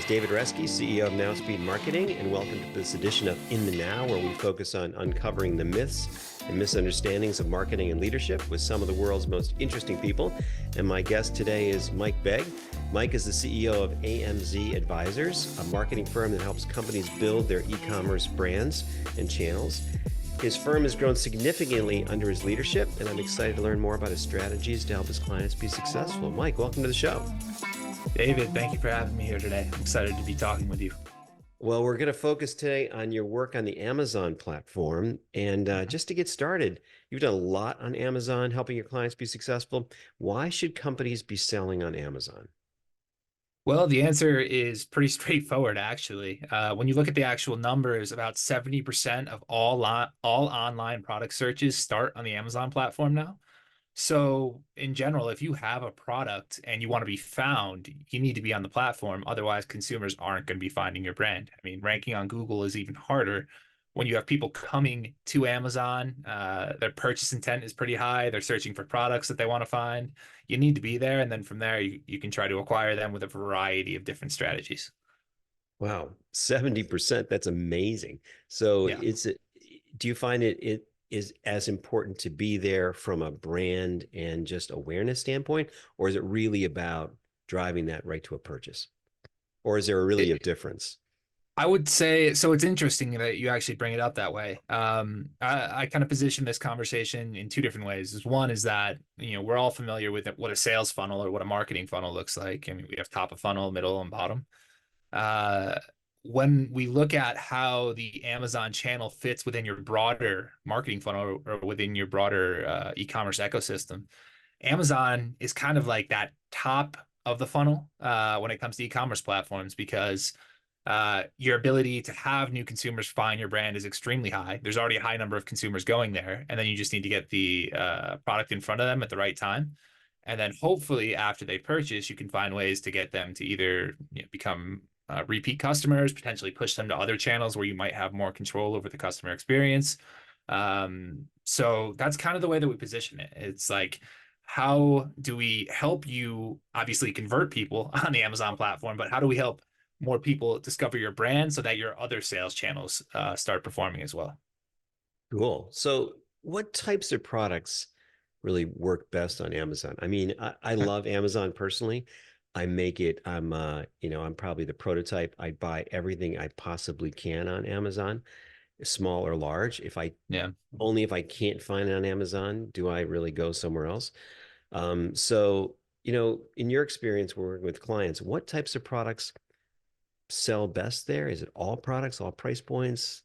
David Reski, CEO of Now Speed Marketing, and welcome to this edition of In the Now, where we focus on uncovering the myths and misunderstandings of marketing and leadership with some of the world's most interesting people. And my guest today is Mike Begg. Mike is the CEO of AMZ Advisors, a marketing firm that helps companies build their e-commerce brands and channels. His firm has grown significantly under his leadership, and I'm excited to learn more about his strategies to help his clients be successful. Mike, welcome to the show. David, thank you for having me here today. I'm excited to be talking with you. Well, we're going to focus today on your work on the Amazon platform. And just to get started, you've done a lot on Amazon, helping your clients be successful. Why should companies be selling on Amazon? Well, the answer is pretty straightforward, actually. When you look at the actual numbers, about 70% of all online product searches start on the Amazon platform now. So in general, if you have a product and you want to be found, you need to be on the platform. Otherwise, consumers aren't going to be finding your brand. I mean, ranking on Google is even harder when you have people coming to Amazon. Their purchase intent is pretty high. They're searching for products that they want to find. You need to be there. And then from there, you can try to acquire them with a variety of different strategies. Wow, 70%. That's amazing. So Yeah. do you find it is as important to be there from a brand and just awareness standpoint, or is it really about driving that right to a purchase? Or is there really a difference? I would say, so it's interesting that you actually bring it up that way. I kind of position this conversation in two different ways. One is that, we're all familiar with what a sales funnel or what a marketing funnel looks like. I mean, we have top of funnel, middle, and bottom. Uh, when we look at how the Amazon channel fits within your broader marketing funnel or within your broader e-commerce ecosystem, Amazon is kind of like that top of the funnel when it comes to e-commerce platforms because your ability to have new consumers find your brand is extremely high. There's already a high number of consumers going there, and then you just need to get the product in front of them at the right time. And then hopefully after they purchase, you can find ways to get them to either become repeat customers, potentially push them to other channels where you might have more control over the customer experience. So that's kind of the way that we position it. It's like, how do we help you obviously convert people on the Amazon platform, but how do we help more people discover your brand so that your other sales channels start performing as well? Cool. So what types of products really work best on Amazon? I mean, I love Amazon personally. I make it, I'm probably the prototype. I buy everything I possibly can on Amazon, small or large. Yeah. Only if I can't find it on Amazon, do I really go somewhere else. So, in your experience working with clients, what types of products sell best there? Is it all products, all price points?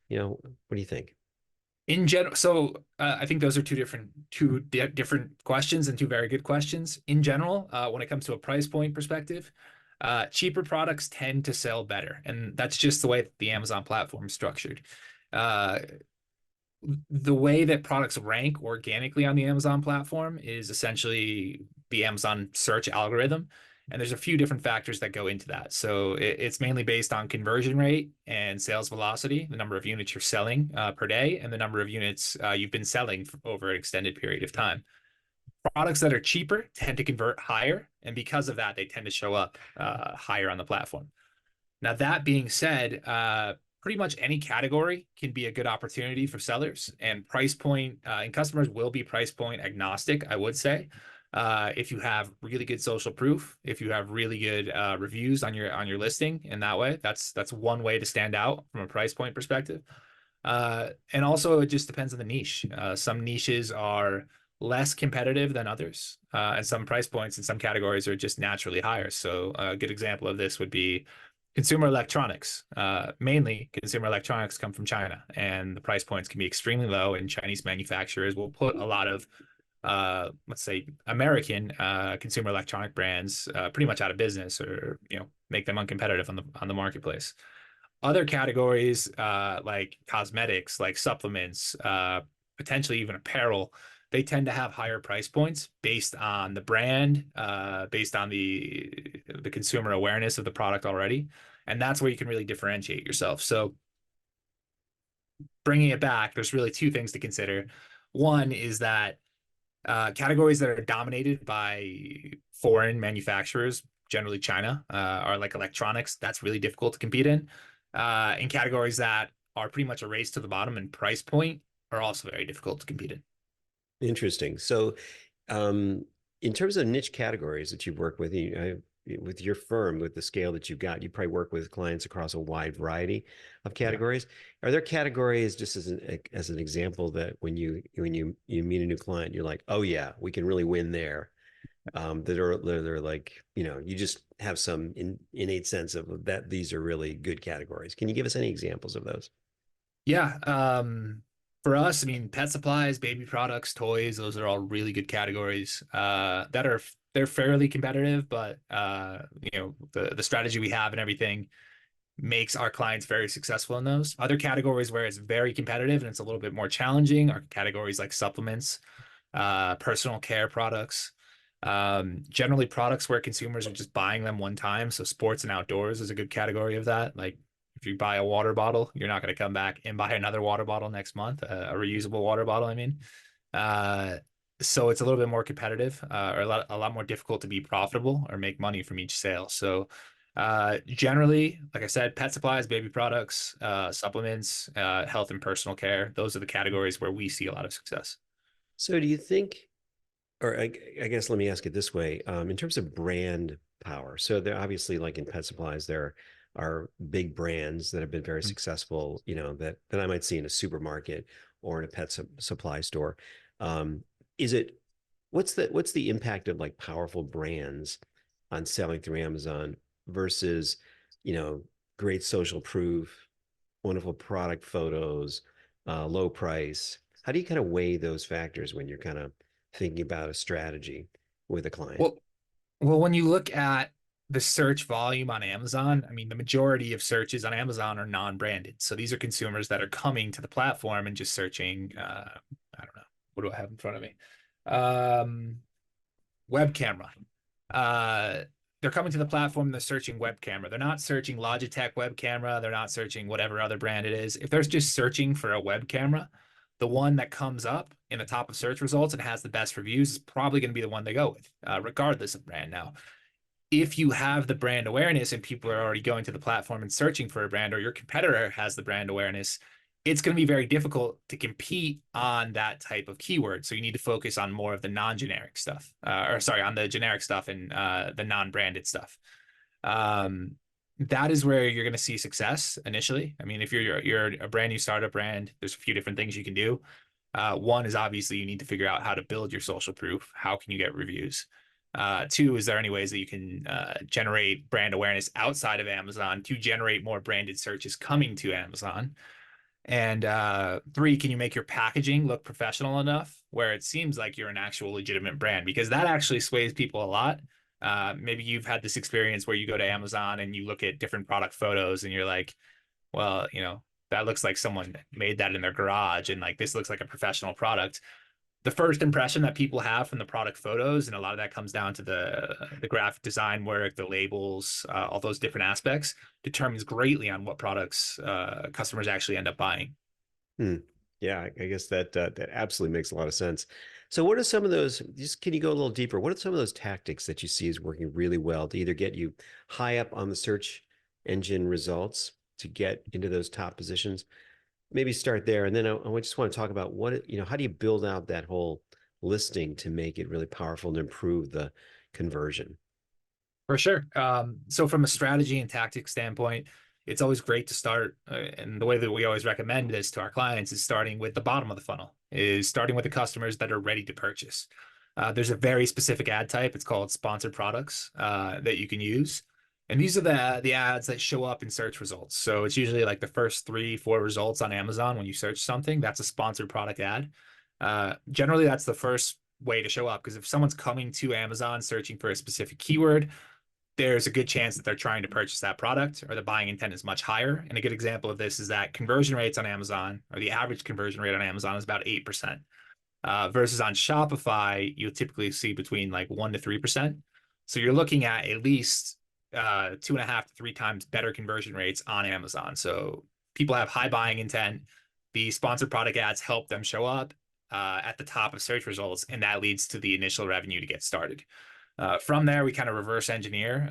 What do you think? In general, so I think those are two different questions and two very good questions. In general, when it comes to a price point perspective, cheaper products tend to sell better, and that's just the way that the Amazon platform is structured. Uh, the way that products rank organically on the Amazon platform is essentially the Amazon search algorithm. And there's a few different factors that go into that. So it's mainly based on conversion rate and sales velocity, the number of units you're selling per day, and the number of units you've been selling over an extended period of time. Products that are cheaper tend to convert higher. And because of that, they tend to show up higher on the platform. Now, that being said, pretty much any category can be a good opportunity for sellers, and price point and customers will be price point agnostic, I would say. If you have really good social proof, if you have really good reviews on your listing in that way, that's one way to stand out from a price point perspective. And also, it just depends on the niche. Some niches are less competitive than others, and some price points in some categories are just naturally higher. So a good example of this would be consumer electronics. Mainly, consumer electronics come from China, and the price points can be extremely low, and Chinese manufacturers will put a lot of let's say American consumer electronic brands pretty much out of business, or make them uncompetitive on the marketplace. Other categories like cosmetics, like supplements, potentially even apparel, they tend to have higher price points based on the brand, based on the consumer awareness of the product already, and that's where you can really differentiate yourself. So bringing it back, there's really two things to consider. One is that categories that are dominated by foreign manufacturers generally China, or like electronics. That's really difficult to compete in categories that are pretty much a race to the bottom and price point are also very difficult to compete in. Interesting. So, um, in terms of niche categories that you've worked with, with your firm, with the scale that you've got, you probably work with clients across a wide variety of Yeah. categories. Are there categories, just as an example, that when you meet a new client, you're like, oh yeah, we can really win there. That are like, you just have some innate sense of that these are really good categories. Can you give us any examples of those? Yeah. For us, I mean, pet supplies, baby products, toys, those are all really good categories that are they're fairly competitive, but the strategy we have and everything makes our clients very successful in those. Other categories where it's very competitive and it's a little bit more challenging are categories like supplements, personal care products, generally products where consumers are just buying them one time. So sports and outdoors is a good category of that. Like if you buy a water bottle, you're not going to come back and buy another water bottle next month, a reusable water bottle, I mean. Uh, so it's a little bit more competitive, or a lot more difficult to be profitable or make money from each sale. So generally, like I said, pet supplies, baby products, supplements, health and personal care, those are the categories where we see a lot of success. So do you think, or I guess let me ask it this way, in terms of brand power. So there obviously, like in pet supplies, there are big brands that have been very successful, that I might see in a supermarket or in a supply store. Um, is it what's the impact of like powerful brands on selling through Amazon versus, you know, great social proof, wonderful product photos, low price? How do you kind of weigh those factors when you're kind of thinking about a strategy with a client? Well, well, when you look at the search volume on Amazon, I mean, the majority of searches on Amazon are non-branded. So these are consumers that are coming to the platform and just searching, I don't know, what do I have in front of me? Um, Web camera. Uh, they're coming to the platform, they're searching web camera. They're not searching Logitech web camera. They're not searching whatever other brand it is. If they're just searching for a web camera, the one that comes up in the top of search results and has the best reviews is probably going to be the one they go with, regardless of brand. Now, if you have the brand awareness and people are already going to the platform and searching for a brand, or your competitor has the brand awareness, it's going to be very difficult to compete on that type of keyword. So you need to focus on more of the non-generic stuff, or sorry, on the generic stuff and the non-branded stuff. Um, that is where you're going to see success initially. I mean, if you're a brand new startup brand, there's a few different things you can do. One is obviously you need to figure out how to build your social proof. How can you get reviews? Two, is there any ways that you can generate brand awareness outside of Amazon to generate more branded searches coming to Amazon? And three, can you make your packaging look professional enough where it seems like you're an actual legitimate brand? Because that actually sways people a lot. Maybe you've had this experience where you go to Amazon and you look at different product photos and you're like, well, that looks like someone made that in their garage and like this looks like a professional product. The first impression that people have from the product photos, and a lot of that comes down to the graphic design work, the labels, all those different aspects, determines greatly on what products customers actually end up buying. Hmm. Yeah, I guess that absolutely makes a lot of sense. So, what are some of those? Just can you go a little deeper? What are some of those tactics that you see is working really well to either get you high up on the search engine results to get into those top positions? Maybe start there, and then I just want to talk about how do you build out that whole listing to make it really powerful and improve the conversion? For sure. So from a strategy and tactics standpoint, it's always great to start, and the way that we always recommend this to our clients is starting with the bottom of the funnel, is starting with the customers that are ready to purchase. There's a very specific ad type. It's called sponsored products that you can use. And these are the ads that show up in search results. So it's usually like the first three, four results on Amazon when you search something. That's a sponsored product ad. Generally, that's the first way to show up because if someone's coming to Amazon searching for a specific keyword, there's a good chance that they're trying to purchase that product or the buying intent is much higher. And a good example of this is that conversion rates on Amazon, or the average conversion rate on Amazon, is about 8%. Versus on Shopify, you'll typically see between like 1 to 3%. So you're looking at least 2.5 to 3 times better conversion rates on Amazon. So people have high buying intent. The sponsored product ads help them show up at the top of search results, and that leads to the initial revenue to get started. From there, we kind of reverse engineer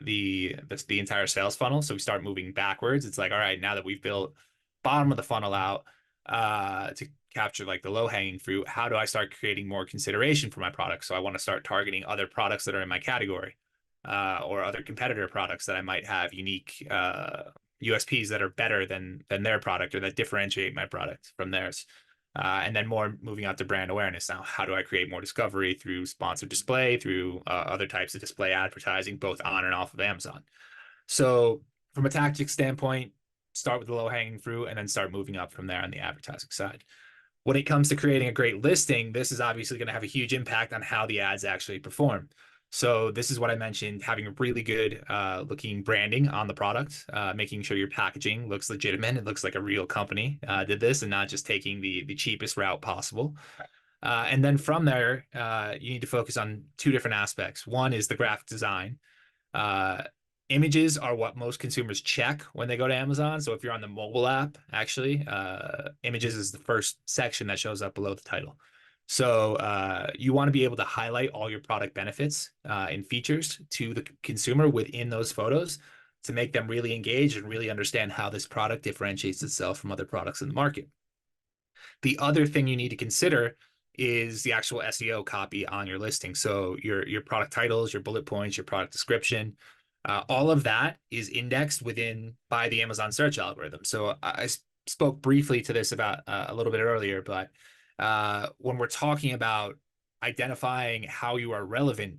the entire sales funnel. So we start moving backwards. It's like, all right, now that we've built bottom of the funnel out to capture like the low hanging fruit, how do I start creating more consideration for my product? So I want to start targeting other products that are in my category, or other competitor products that I might have unique USPs that are better than their product, or that differentiate my product from theirs. And then more moving out to brand awareness. Now, how do I create more discovery through sponsored display, through other types of display advertising, both on and off of Amazon? So, from a tactics standpoint, start with the low hanging fruit and then start moving up from there on the advertising side. When it comes to creating a great listing, this is obviously going to have a huge impact on how the ads actually perform. So this is what I mentioned, having a really good looking branding on the product, making sure your packaging looks legitimate. It looks like a real company did this and not just taking the cheapest route possible. And then from there, you need to focus on two different aspects. One is the graphic design. Uh, Images are what most consumers check when they go to Amazon. So if you're on the mobile app, actually, images is the first section that shows up below the title. So you want to be able to highlight all your product benefits and features to the consumer within those photos to make them really engage and really understand how this product differentiates itself from other products in the market. The other thing you need to consider is the actual SEO copy on your listing. So your product titles, your bullet points, your product description, all of that is indexed within by the Amazon search algorithm. So I spoke briefly to this about a little bit earlier, but when we're talking about identifying how you are relevant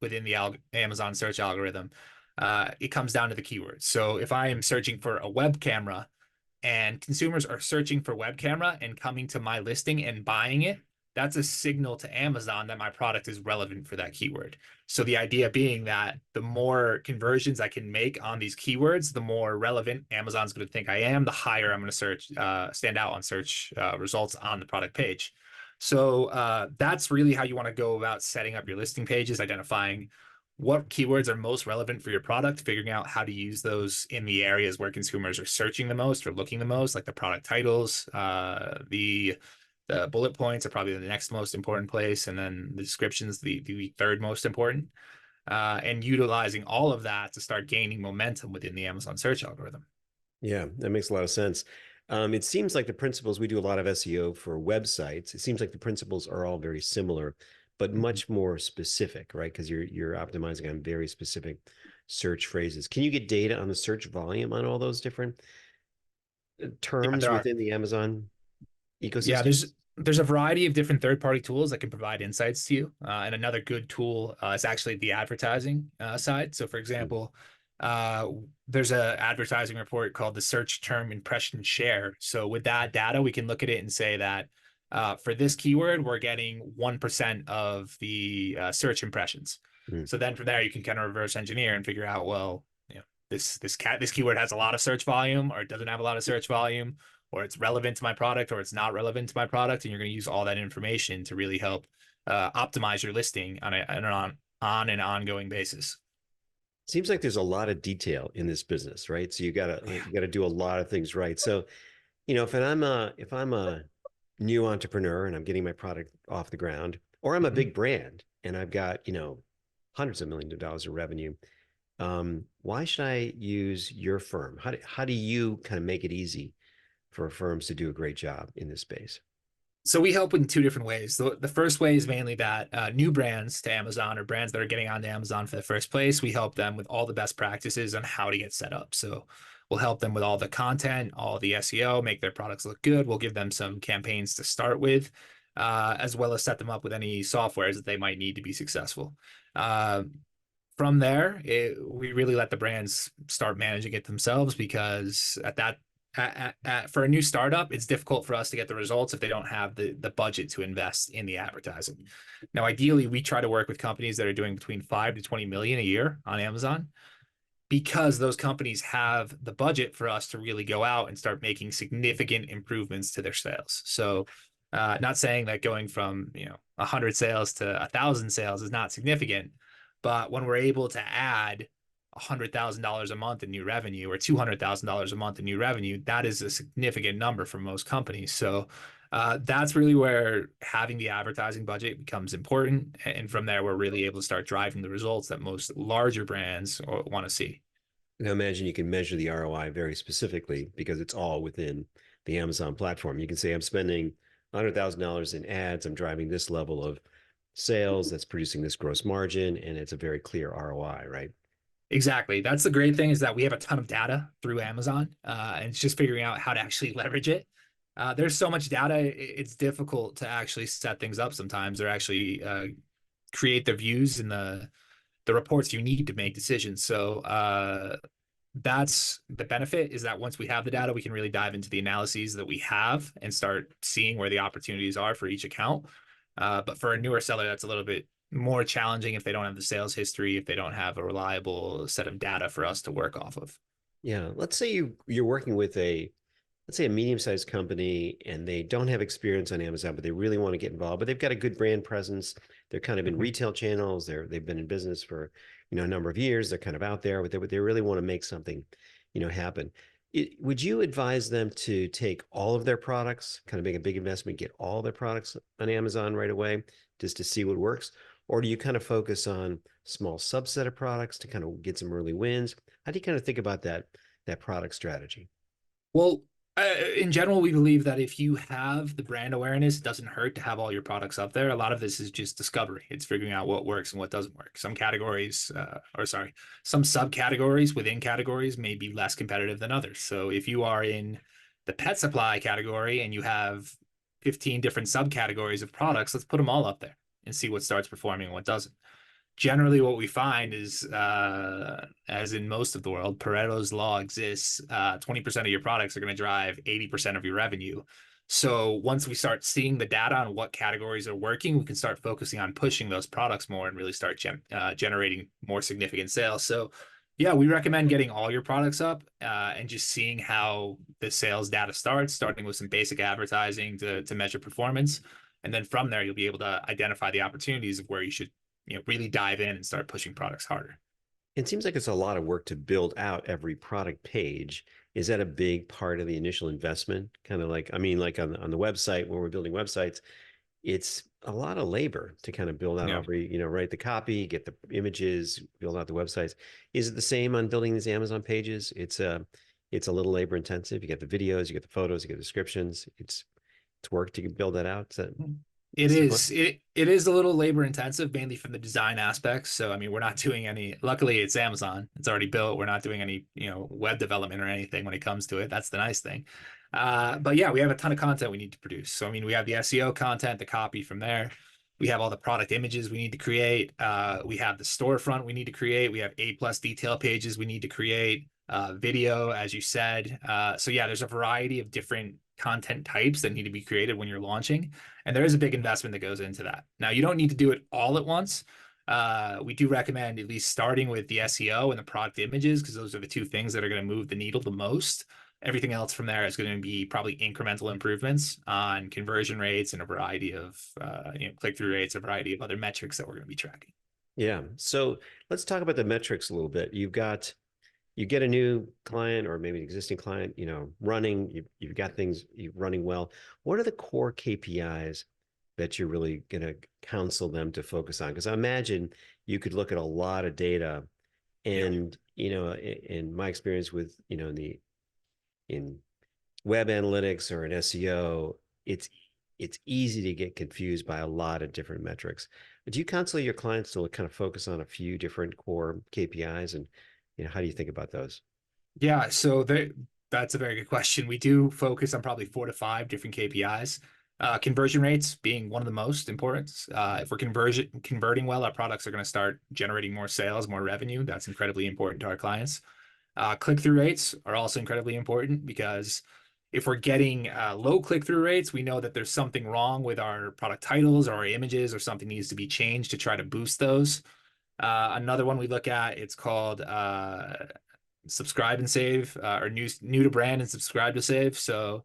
within the Amazon search algorithm, it comes down to the keywords. So if I am searching for a web camera, and consumers are searching for web camera and coming to my listing and buying it, that's a signal to Amazon that my product is relevant for that keyword. So the idea being that the more conversions I can make on these keywords, the more relevant Amazon's going to think I am, the higher I'm going to stand out on search results on the product page. So that's really how you want to go about setting up your listing pages, identifying what keywords are most relevant for your product, figuring out how to use those in the areas where consumers are searching the most or looking the most, like the product titles, the bullet points are probably the next most important place, and then the descriptions, the third most important, and utilizing all of that to start gaining momentum within the Amazon search algorithm. Yeah, that makes a lot of sense. It seems like the principles, we do a lot of SEO for websites. It seems like the principles are all very similar, but much more specific, right? Because you're optimizing on very specific search phrases. Can you get data on the search volume on all those different Yeah, terms there are. within the Amazon Yeah, ecosystem? there's a variety of different third-party tools that can provide insights to you. And another good tool is actually the advertising side. So, for example, uh, there's a advertising report called the Search Term Impression Share. So, with that data, we can look at it and say that for this keyword, we're getting 1% of the search impressions. Mm. So then from there, you can kind of reverse engineer and figure out, well, this keyword has a lot of search volume, or it doesn't have a lot of search volume, or it's relevant to my product, or it's not relevant to my product, and you're going to use all that information to really help optimize your listing on an ongoing basis. Seems like there's a lot of detail in this business, right? So Yeah. you gotta do a lot of things right. So, if I'm a new entrepreneur and I'm getting my product off the ground, or I'm a Mhm. big brand and I've got, hundreds of millions of dollars of revenue, why should I use your firm? How do you kind of make it easy for firms to do a great job in this space? So we help in two different ways. The first way is mainly that new brands to Amazon, or brands that are getting onto Amazon for the first place, we help them with all the best practices on how to get set up. So we'll help them with all the content, all the SEO, make their products look good. We'll give them some campaigns to start with, as well as set them up with any softwares that they might need to be successful. Uh, from there, we really let the brands start managing it themselves, because for a new startup, it's difficult for us to get the results if they don't have the budget to invest in the advertising. Now, ideally, we try to work with companies that are doing between 5 to 20 million a year on Amazon, because those companies have the budget for us to really go out and start making significant improvements to their sales. So, not saying that going from 100 sales to 1,000 sales is not significant, but when we're able to add $100,000 a month in new revenue, or $200,000 a month in new revenue, that is a significant number for most companies. So That's really where having the advertising budget becomes important. And from there, we're really able to start driving the results that most larger brands want to see. And I imagine you can measure the ROI very specifically because it's all within the Amazon platform. You can say, I'm spending $100,000 in ads. I'm driving this level of sales that's producing this gross margin, and it's a very clear ROI, right? Exactly. That's the great thing is that we have a ton of data through Amazon, and it's just figuring out how to actually leverage it. There's so much data, it's difficult to actually set things up sometimes or actually create the views and the reports you need to make decisions. So that's the benefit is that once we have the data, we can really dive into the analyses that we have and start seeing where the opportunities are for each account. But for a newer seller, that's a little bit more challenging if they don't have the sales history, if they don't have a reliable set of data for us to work off of. Yeah. Let's say you're working with let's say a medium-sized company and they don't have experience on Amazon, but they really want to get involved, but they've got a good brand presence. They're kind of in Mhm. retail channels. They've been in business for, a number of years. They're kind of out there, but they really want to make something, happen. Would you advise them to take all of their products, kind of make a big investment, get all their products on Amazon right away, just to see what works? Or do you kind of focus on small subset of products to kind of get some early wins? How do you kind of think about that product strategy? Well, in general, we believe that if you have the brand awareness, it doesn't hurt to have all your products up there. A lot of this is just discovery. It's figuring out what works and what doesn't work. Some categories, or sorry, some subcategories within categories may be less competitive than others. So if you are in the pet supply category and you have 15 different subcategories of products, let's put them all up there and see what starts performing and what doesn't. Generally what we find is as in most of the world, Pareto's law exists. 20% of your products are going to drive 80% of your revenue. So once we start seeing the data on what categories are working, we can start focusing on pushing those products more and really start generating more significant sales. So yeah, we recommend getting all your products up and just seeing how the sales data starts, starting with some basic advertising to measure performance. And then from there, you'll be able to identify the opportunities of where you should really dive in and start pushing products harder. It seems like it's a lot of work to build out every product page. Is that a big part of the initial investment? Kind of like, I mean, like on the website, when we're building websites, it's a lot of labor to kind of build out Yeah. every, write the copy, get the images, build out the websites. Is it the same on building these Amazon pages? It's a little labor intensive. You get the videos, you get the photos, you get the descriptions. It's work to build that out. Is that It similar? is. It is a little labor intensive, mainly from the design aspects. So I mean, we're not doing any. Luckily, it's Amazon. It's already built. We're not doing any, web development or anything when it comes to it. That's the nice thing. But yeah, we have a ton of content we need to produce. So I mean, we have the SEO content, the copy from there. We have all the product images we need to create. We have the storefront we need to create. We have A+ detail pages we need to create. Video, as you said. So yeah, there's a variety of different content types that need to be created when you're launching. And there is a big investment that goes into that. Now, you don't need to do it all at once. We do recommend at least starting with the SEO and the product images because those are the two things that are going to move the needle the most. Everything else from there is going to be probably incremental improvements on conversion rates and a variety of click-through rates, a variety of other metrics that we're going to be tracking. Yeah. So let's talk about the metrics a little bit. You get a new client or maybe an existing client, running, you've got things you running well. What are the core KPIs that you're really going to counsel them to focus on? Because I imagine you could look at a lot of data Yeah. and, in my experience with, in web analytics or in SEO, it's easy to get confused by a lot of different metrics. But do you counsel your clients to kind of focus on a few different core KPIs and how do you think about those? Yeah, so that's a very good question. We do focus on probably 4 to 5 different KPIs. Conversion rates being one of the most important. If we're converting well, our products are going to start generating more sales, more revenue. That's incredibly important to our clients. Click-through rates are also incredibly important because if we're getting low click-through rates, we know that there's something wrong with our product titles or our images or something needs to be changed to try to boost those. Another one we look at, it's called subscribe and save or new to brand and subscribe to save. So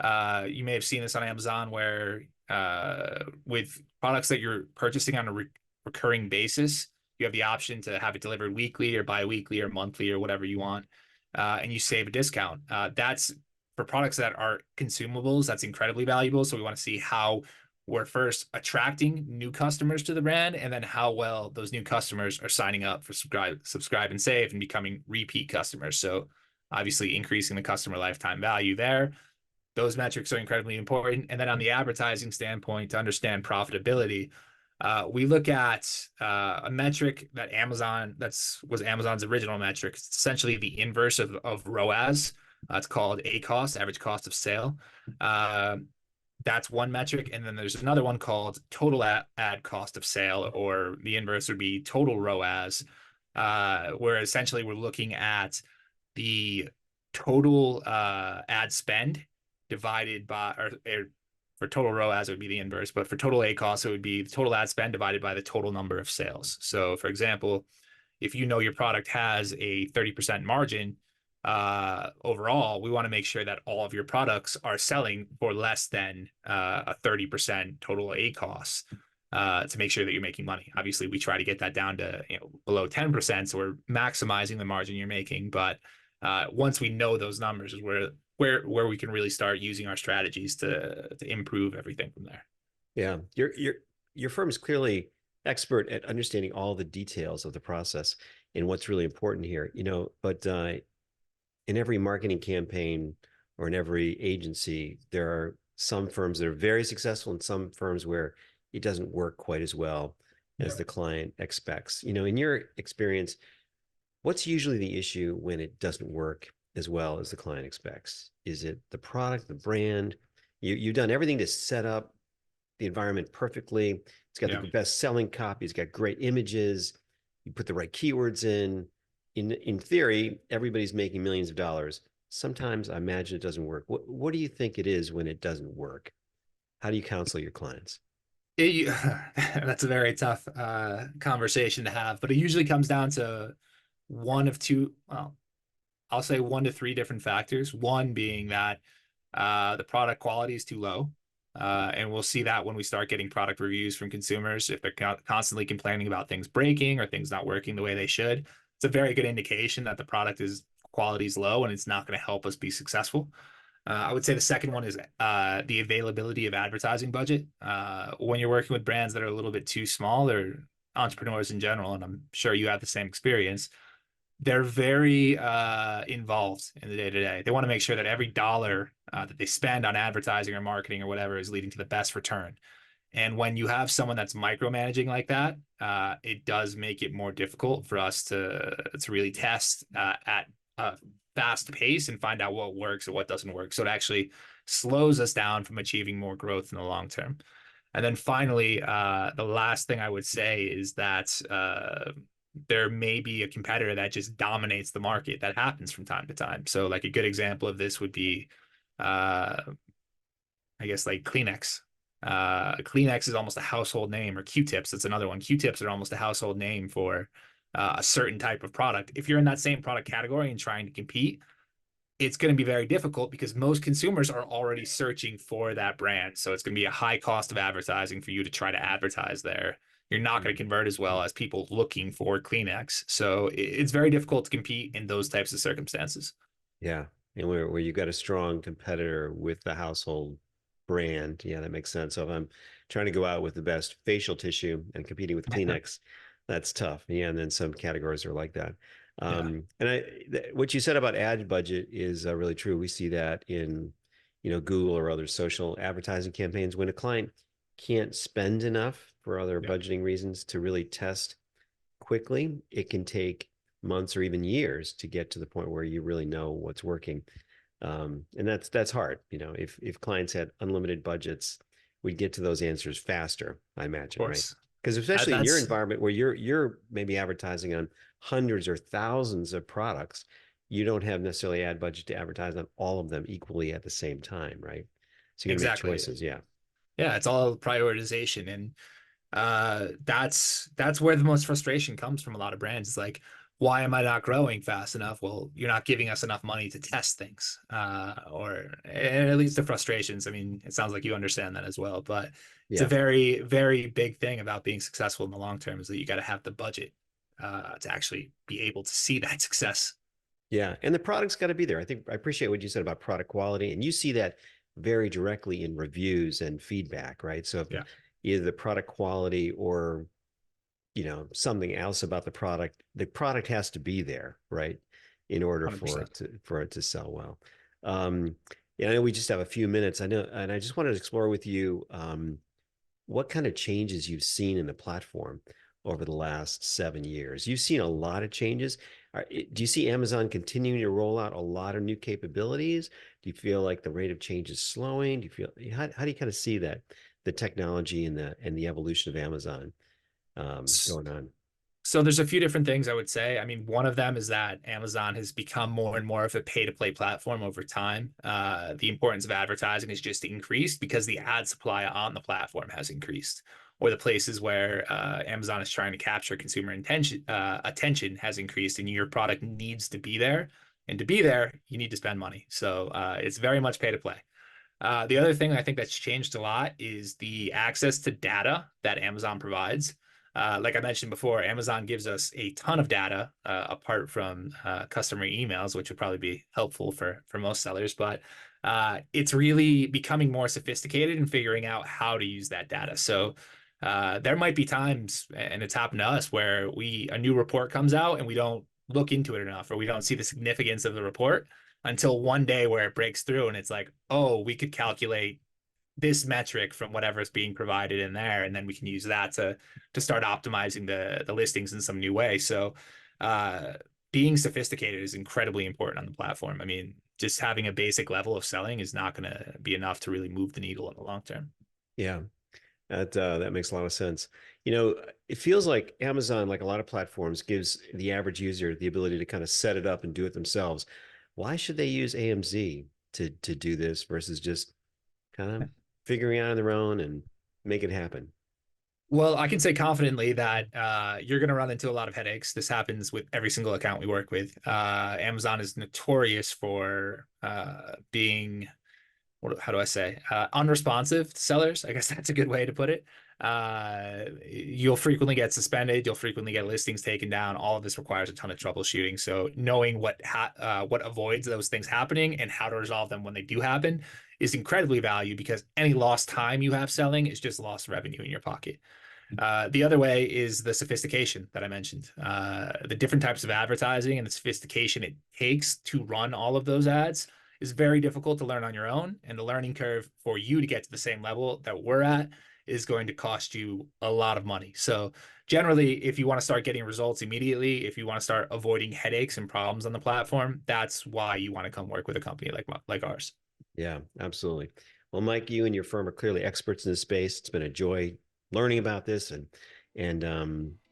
you may have seen this on Amazon where with products that you're purchasing on a recurring basis, you have the option to have it delivered weekly or bi-weekly or monthly or whatever you want, and you save a discount. That's for products that are consumables, that's incredibly valuable. So we want to see how we're first attracting new customers to the brand, and then how well those new customers are signing up for subscribe and save and becoming repeat customers. So obviously increasing the customer lifetime value there. Those metrics are incredibly important. And then on the advertising standpoint, to understand profitability, we look at a metric that was Amazon's original metric. It's essentially the inverse of ROAS. It's called ACoS, average cost of sale. That's one metric. And then there's another one called total ad cost of sale, or the inverse would be total ROAS, where essentially we're looking at the total ad spend divided by, or for total ROAS, it would be the inverse, but for total ACoS, it would be the total ad spend divided by the total number of sales. So for example, if you know your product has a 30% margin, overall, we want to make sure that all of your products are selling for less than a 30% total ACoS, to make sure that you're making money. Obviously, we try to get that down to below 10%, so we're maximizing the margin you're making. But once we know those numbers is where we can really start using our strategies to improve everything from there. Yeah, your firm is clearly expert at understanding all the details of the process and what's really important here. But in every marketing campaign or in every agency, there are some firms that are very successful and some firms where it doesn't work quite as well as the client expects. In your experience, what's usually the issue when it doesn't work as well as the client expects? Is it the product, the brand? You've done everything to set up the environment perfectly. It's got the best selling copy. It's got great images. You put the right keywords in. In theory, everybody's making millions of dollars. Sometimes I imagine it doesn't work. What do you think it is when it doesn't work? How do you counsel your clients? That's a very tough conversation to have, but it usually comes down to one of two, well, I'll say 1 to 3 different factors. One being that the product quality is too low. And we'll see that when we start getting product reviews from consumers. If they're constantly complaining about things breaking or things not working the way they should, it's a very good indication that the product quality is low and it's not going to help us be successful. I would say the second one is the availability of advertising budget. When you're working with brands that are a little bit too small, or entrepreneurs in general, and I'm sure you have the same experience, they're very involved in the day-to-day. They want to make sure that every dollar that they spend on advertising or marketing or whatever is leading to the best return. And when you have someone that's micromanaging like that, it does make it more difficult for us to really test at a fast pace and find out what works and what doesn't work. So it actually slows us down from achieving more growth in the long term. And then finally, the last thing I would say is that there may be a competitor that just dominates the market. That happens from time to time. So like a good example of this would be, I guess, like Kleenex. Kleenex is almost a household name, or Q-tips. That's another one. Q-tips are almost a household name for a certain type of product. If you're in that same product category and trying to compete, it's going to be very difficult because most consumers are already searching for that brand. So it's going to be a high cost of advertising for you to try to advertise there. You're not going to convert as well as people looking for Kleenex. So it's very difficult to compete in those types of circumstances. Yeah. And where you've got a strong competitor with the household brand. Yeah, that makes sense. So if I'm trying to go out with the best facial tissue and competing with Kleenex, that's tough. Yeah. And then some categories are like that. And what you said about ad budget is really true. We see that in, Google or other social advertising campaigns. When a client can't spend enough for other budgeting reasons to really test quickly, it can take months or even years to get to the point where you really know what's working. And that's hard. If clients had unlimited budgets, we'd get to those answers faster, I imagine, right? Because especially in your environment where you're maybe advertising on hundreds or thousands of products, you don't have necessarily ad budget to advertise on all of them equally at the same time, right? So you're gonna make choices. Yeah. Yeah, it's all prioritization. And that's where the most frustration comes from a lot of brands. It's like, why am I not growing fast enough? Well, you're not giving us enough money to test things, or and it leads to frustrations. I mean, it sounds like you understand that as well, but it's a very, very big thing about being successful in the long term is that you got to have the budget to actually be able to see that success. Yeah, and the product's got to be there. I think I appreciate what you said about product quality, and you see that very directly in reviews and feedback, right? So if Yeah, either the product quality or something else about the product has to be there, right, in order for 100%. it to sell well. Um, yeah, I know we just have a few minutes. I know, and I just wanted to explore with you what kind of changes you've seen in the platform over the last 7 years. You've seen a lot of changes. Do you see Amazon continuing to roll out a lot of new capabilities? Do you feel like the rate of change is slowing? Do you feel how do you kind of see that the technology and the evolution of Amazon going on? So there's a few different things I would say. I mean, one of them is that Amazon has become more and more of a pay-to-play platform over time. The importance of advertising has just increased because the ad supply on the platform has increased, or the places where Amazon is trying to capture consumer attention has increased, and your product needs to be there. And to be there, you need to spend money. So it's very much pay-to-play. The other thing I think that's changed a lot is the access to data that Amazon provides. Like I mentioned before, Amazon gives us a ton of data apart from customer emails, which would probably be helpful for most sellers. But it's really becoming more sophisticated in figuring out how to use that data. So there might be times, and it's happened to us, where a new report comes out and we don't look into it enough, or we don't see the significance of the report until one day where it breaks through and it's like, oh, we could calculate this metric from whatever's being provided in there, and then we can use that to start optimizing the listings in some new way. So being sophisticated is incredibly important on the platform. I mean, just having a basic level of selling is not going to be enough to really move the needle in the long term. Yeah, that makes a lot of sense. It feels like Amazon, like a lot of platforms, gives the average user the ability to kind of set it up and do it themselves. Why should they use AMZ to do this versus just kind of figuring it out on their own and make it happen? Well, I can say confidently that you're going to run into a lot of headaches. This happens with every single account we work with. Amazon is notorious for being, how do I say, unresponsive to sellers. I guess that's a good way to put it. You'll frequently get suspended. You'll frequently get listings taken down. All of this requires a ton of troubleshooting. So knowing what avoids those things happening and how to resolve them when they do happen is incredibly valuable, because any lost time you have selling is just lost revenue in your pocket. The other way is the sophistication that I mentioned. The different types of advertising and the sophistication it takes to run all of those ads is very difficult to learn on your own. And the learning curve for you to get to the same level that we're at is going to cost you a lot of money. So generally, if you want to start getting results immediately, if you want to start avoiding headaches and problems on the platform, that's why you want to come work with a company like ours. Yeah, absolutely. Well, Mike, you and your firm are clearly experts in this space. It's been a joy learning about this and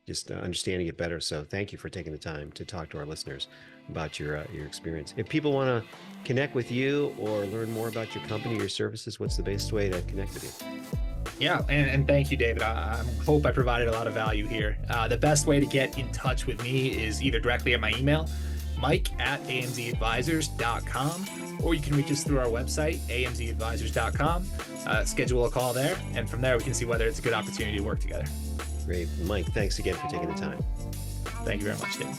just understanding it better. So thank you for taking the time to talk to our listeners about your experience. If people want to connect with you or learn more about your company, your services, what's the best way to connect with you? Yeah, and thank you, David. I hope I provided a lot of value here. The best way to get in touch with me is either directly at my email, mike@amzadvisors.com, or you can reach us through our website, amzadvisors.com, schedule a call there, and from there we can see whether it's a good opportunity to work together. Great. Mike, thanks again for taking the time. Thank you very much, David.